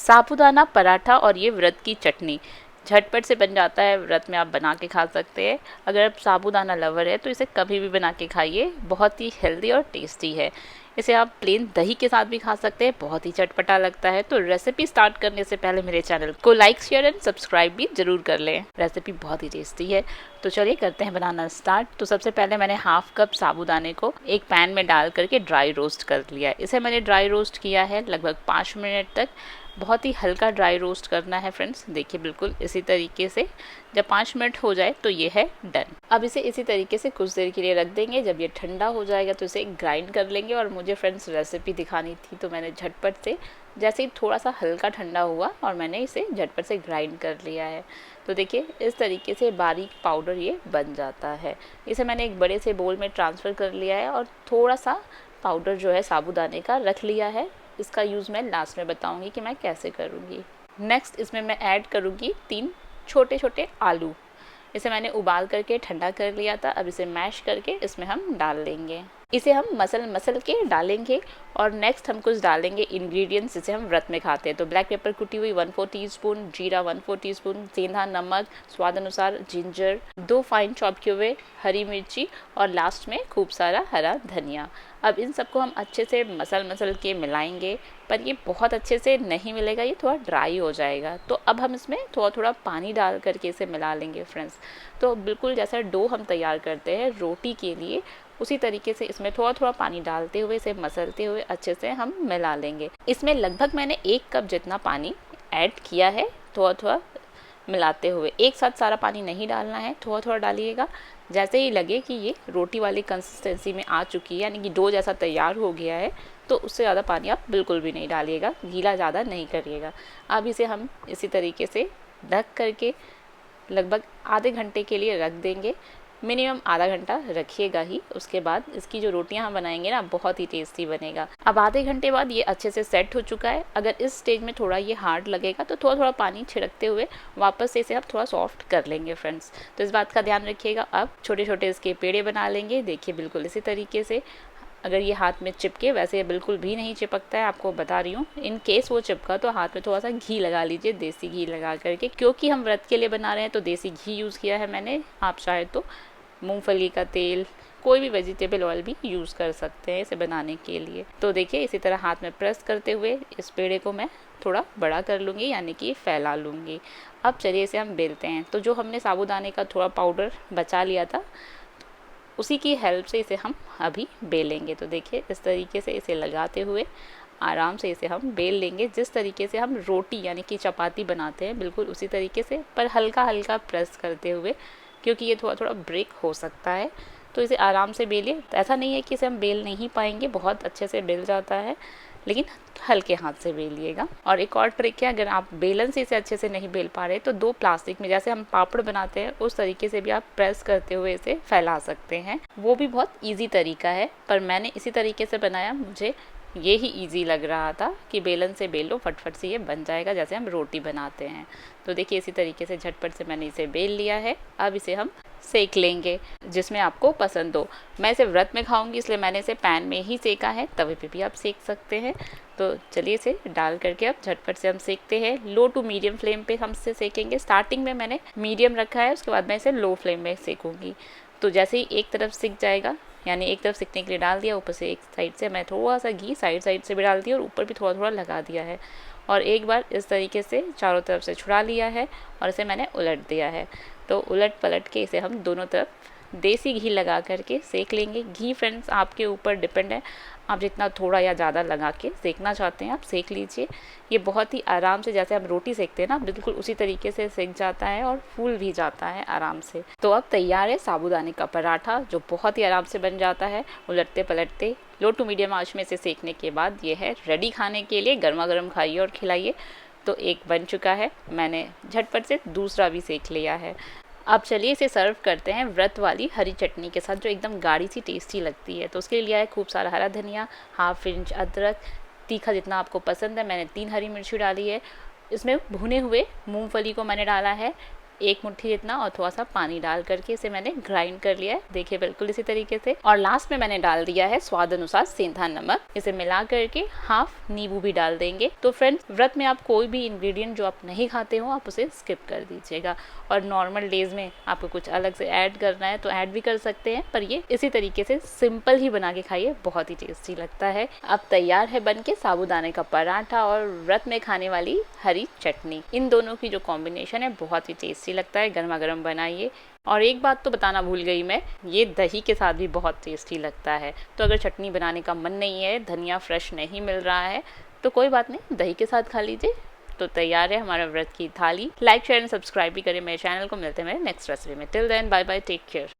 साबूदाना पराठा और ये व्रत की चटनी झटपट से बन जाता है। व्रत में आप बना के खा सकते हैं। अगर आप साबूदाना लवर है तो इसे कभी भी बना के खाइए, बहुत ही हेल्दी और टेस्टी है। इसे आप प्लेन दही के साथ भी खा सकते हैं, बहुत ही चटपटा लगता है। तो रेसिपी स्टार्ट करने से पहले मेरे चैनल को लाइक शेयर एंड सब्सक्राइब भी जरूर कर लें। रेसिपी बहुत ही टेस्टी है। तो चलिए करते हैं बनाना स्टार्ट। तो सबसे पहले मैंने हाफ कप साबूदाने को एक पैन में डाल करके ड्राई रोस्ट कर लिया। इसे मैंने ड्राई रोस्ट किया है लगभग 5 मिनट तक। बहुत ही हल्का ड्राई रोस्ट करना है फ्रेंड्स। देखिए बिल्कुल इसी तरीके से जब 5 मिनट हो जाए तो ये है डन। अब इसे इसी तरीके से कुछ देर के लिए रख देंगे। जब ये ठंडा हो जाएगा तो इसे ग्राइंड कर लेंगे। और मुझे फ्रेंड्स रेसिपी दिखानी थी तो मैंने झटपट से, जैसे ही थोड़ा सा हल्का ठंडा हुआ और मैंने इसे झटपट से ग्राइंड कर लिया है। तो देखिए इस तरीके से बारीक पाउडर ये बन जाता है। इसे मैंने एक बड़े से बोल में ट्रांसफ़र कर लिया है और थोड़ा सा पाउडर जो है साबूदाने का रख लिया है। इसका यूज़ मैं लास्ट में बताऊंगी कि मैं कैसे करूँगी। नेक्स्ट इसमें मैं ऐड करूँगी 3 छोटे छोटे आलू। इसे मैंने उबाल करके ठंडा कर लिया था। अब इसे मैश करके इसमें हम डाल देंगे। इसे हम मसल के डालेंगे। और नेक्स्ट हम कुछ डालेंगे इंग्रेडिएंट्स जिसे हम व्रत में खाते हैं। तो ब्लैक पेपर कुटी हुई 1/4 टीस्पून, जीरा 1/4 टीस्पून, सेंधा नमक, स्वाद अनुसार जिंजर, 2 फाइन चॉप किए हुए हरी मिर्ची और लास्ट में खूब सारा हरा धनिया। अब इन सबको हम अच्छे से मसल के मिलाएंगे। पर ये बहुत अच्छे से नहीं मिलेगा, ये थोड़ा ड्राई हो जाएगा। तो अब हम इसमें थोड़ा थोड़ा पानी डाल करके इसे मिला लेंगे फ्रेंड्स। तो बिल्कुल जैसा डो हम तैयार करते हैं रोटी के लिए, उसी तरीके से इसमें थोड़ा थोड़ा पानी डालते हुए इसे मसलते हुए अच्छे से हम मिला लेंगे। इसमें लगभग मैंने 1 कप जितना पानी ऐड किया है। थोड़ा थोड़ा मिलाते हुए, एक साथ सारा पानी नहीं डालना है, थोड़ा थोड़ा डालिएगा। जैसे ही लगे कि ये रोटी वाली कंसिस्टेंसी में आ चुकी है, यानी कि डो जैसा तैयार हो गया है, तो उससे ज़्यादा पानी आप बिल्कुल भी नहीं डालिएगा, गीला ज़्यादा नहीं करिएगा। अब इसे हम इसी तरीके से ढक करके लगभग आधे घंटे के लिए रख देंगे। मिनिमम आधा घंटा रखिएगा ही। उसके बाद इसकी जो रोटियां हम बनाएंगे ना, बहुत ही टेस्टी बनेगा। अब आधे घंटे बाद ये अच्छे से सेट हो चुका है। अगर इस स्टेज में थोड़ा ये हार्ड लगेगा तो थोड़ा थोड़ा पानी छिड़कते हुए वापस से इसे आप थोड़ा सॉफ्ट कर लेंगे फ्रेंड्स। तो इस बात का ध्यान रखिएगा। अब छोटे छोटे इसके पेड़े बना लेंगे। देखिए बिल्कुल इसी तरीके से। अगर ये हाथ में चिपके, वैसे ये बिल्कुल भी नहीं चिपकता है, आपको बता रही हूँ। इन केस वो चिपका तो हाथ में थोड़ा सा घी लगा लीजिए, देसी घी लगा करके। क्योंकि हम व्रत के लिए बना रहे हैं तो देसी घी यूज़ किया है मैंने। आप चाहे तो मूंगफली का तेल, कोई भी वेजिटेबल ऑयल भी यूज़ कर सकते हैं इसे बनाने के लिए। तो देखिए इसी तरह हाथ में प्रेस करते हुए इस पेड़े को मैं थोड़ा बड़ा कर लूँगी, यानी कि फैला लूँगी। अब चलिए इसे हम बेलते हैं। तो जो हमने साबूदाने का थोड़ा पाउडर बचा लिया था, उसी की हेल्प से इसे हम अभी बेलेंगे। तो देखिए इस तरीके से इसे लगाते हुए आराम से इसे हम बेल लेंगे। जिस तरीके से हम रोटी यानी कि चपाती बनाते हैं, बिल्कुल उसी तरीके से, पर हल्का हल्का प्रेस करते हुए, क्योंकि ये थोड़ा थोड़ा ब्रेक हो सकता है। तो इसे आराम से बेलिए। ऐसा नहीं है कि इसे हम बेल नहीं पाएंगे, बहुत अच्छे से बेल जाता है, लेकिन हल्के हाथ से बेलिएगा। और एक और ट्रिक है, अगर आप बेलन से इसे अच्छे से नहीं बेल पा रहे तो 2 प्लास्टिक में, जैसे हम पापड़ बनाते हैं उस तरीके से भी आप प्रेस करते हुए इसे फैला सकते हैं। वो भी बहुत ईजी तरीका है, पर मैंने इसी तरीके से बनाया। मुझे ये ही ईजी लग रहा था कि बेलन से बेल लो, फटफट से ये बन जाएगा जैसे हम रोटी बनाते हैं। तो देखिए इसी तरीके से झटपट से मैंने इसे बेल लिया है। अब इसे हम सेक लेंगे जिसमें आपको पसंद हो। मैं इसे व्रत में खाऊंगी इसलिए मैंने इसे पैन में ही सेका है, तवे पे भी आप सेक सकते हैं। तो चलिए इसे डाल करके अब झटपट से हम सेकते हैं। लो टू मीडियम फ्लेम पे हम इसे सेकेंगे। स्टार्टिंग में मैंने मीडियम रखा है, उसके बाद मैं इसे लो फ्लेम में सेकूंगी। तो जैसे ही एक तरफ सिक जाएगा, यानी एक तरफ सिकने के लिए डाल दिया, ऊपर से एक साइड से मैं थोड़ा सा घी साइड से भी डाल दिया और ऊपर भी थोड़ा थोड़ा लगा दिया है। और एक बार इस तरीके से चारों तरफ से छुड़ा लिया है और इसे मैंने उलट दिया है। तो उलट पलट के इसे हम दोनों तरफ देसी घी लगा करके सेक लेंगे। घी फ्रेंड्स आपके ऊपर डिपेंड है, आप जितना थोड़ा या ज़्यादा लगा के सेकना चाहते हैं आप सेक लीजिए। ये बहुत ही आराम से, जैसे हम रोटी सेकते हैं ना, बिल्कुल उसी तरीके से सेक जाता है और फूल भी जाता है आराम से। तो अब तैयार है साबूदाने का पराठा, जो बहुत ही आराम से बन जाता है उलटते पलटते। लो टू मीडियम आंच में इसे सेकने के बाद ये है रेडी खाने के लिए। गर्मा गर्म खाइए और खिलाइए। तो एक बन चुका है, मैंने झटपट से दूसरा भी सेक लिया है। अब चलिए इसे सर्व करते हैं व्रत वाली हरी चटनी के साथ, जो एकदम गाढ़ी सी टेस्टी लगती है। तो उसके लिए लिया है खूब सारा हरा धनिया, 1/2 इंच अदरक, तीखा जितना आपको पसंद है। मैंने 3 हरी मिर्ची डाली है। इसमें भुने हुए मूंगफली को मैंने डाला है, 1 मुट्ठी जितना और थोड़ा सा पानी डाल करके इसे मैंने ग्राइंड कर लिया है, देखिए बिल्कुल इसी तरीके से। और लास्ट में मैंने डाल दिया है स्वाद अनुसार सेंधा नमक। इसे मिला करके हाफ नींबू भी डाल देंगे। तो फ्रेंड्स, व्रत में आप कोई भी इंग्रेडिएंट जो आप नहीं खाते हो आप उसे स्किप कर दीजिएगा, और नॉर्मल डेज में आपको कुछ अलग से ऐड करना है तो ऐड भी कर सकते हैं, पर ये इसी तरीके से सिंपल ही बना के खाइए, बहुत ही टेस्टी लगता है। अब तैयार है बनके साबूदाने का पराठा और व्रत में खाने वाली हरी चटनी। इन दोनों की जो कॉम्बिनेशन है बहुत ही टेस्टी लगता है, गर्मा गर्म बनाइए। और एक बात तो बताना भूल गई मैं, ये दही के साथ भी बहुत टेस्टी लगता है। तो अगर चटनी बनाने का मन नहीं है, धनिया फ्रेश नहीं मिल रहा है, तो कोई बात नहीं, दही के साथ खा लीजिए। तो तैयार है हमारा व्रत की थाली। लाइक शेयर एंड सब्सक्राइब भी करें मेरे चैनल को। मिलते हैं मेरे नेक्स्ट रेसिपी में। Till then, bye bye, take care.